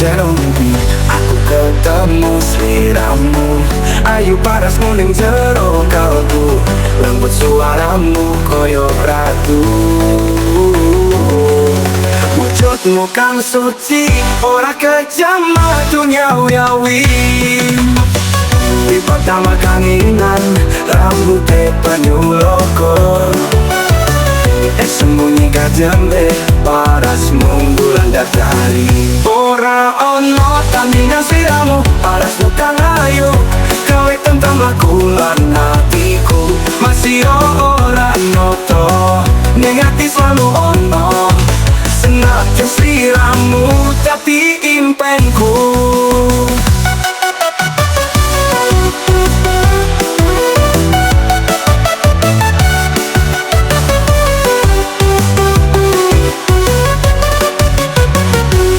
jero mimpi aku ketemu sliramu. Ayu parasmu ning jero kalbu, lembut suaramu koyo ratu. Wujudmu kang suci, ora kejam duniawi. Di pertama kanginan, rambutnya penyu loko. Sembunyi kajembe, parasmu bulan datari. Ora ono tandingan sliramu, parasmu kang ayu. Kowe tentang aku lan hatiku, masih ora noto. Ning ati selalu ono, senajan sliramu tapi impenku.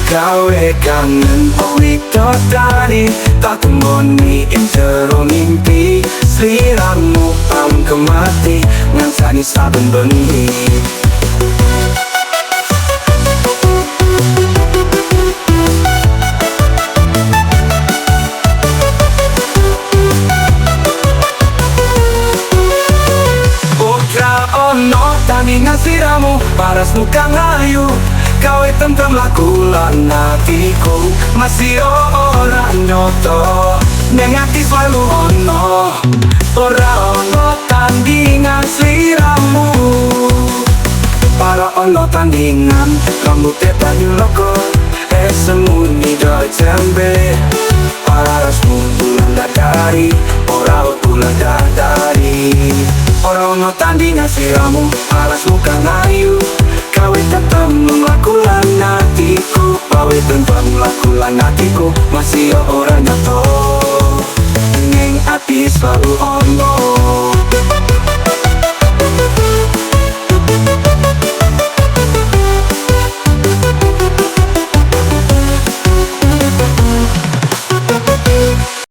Gawe kangen wito tadi, tak temoni ing jero mimpi. Sliramu pam kemati, ngansani saben bengi. Ora ono tandingan sliramu, parasmu kang ayu. Kowe tentrem laku lan hatiku, masih ora nyoto. Ning ati selalu ono, ora ono tandingan sliramu. Para ono tandingan, rambutnya banyu loko. Sembunyi do jembe, parasmu bulan dadari. Ora bulan dadari. Ora ono tandingan sliramu, parasmu kang ayu. Kowe tetep melakukan hatiku, kowe tetep melakukan hatiku, masih ora nyoto. Ning ati selalu ono.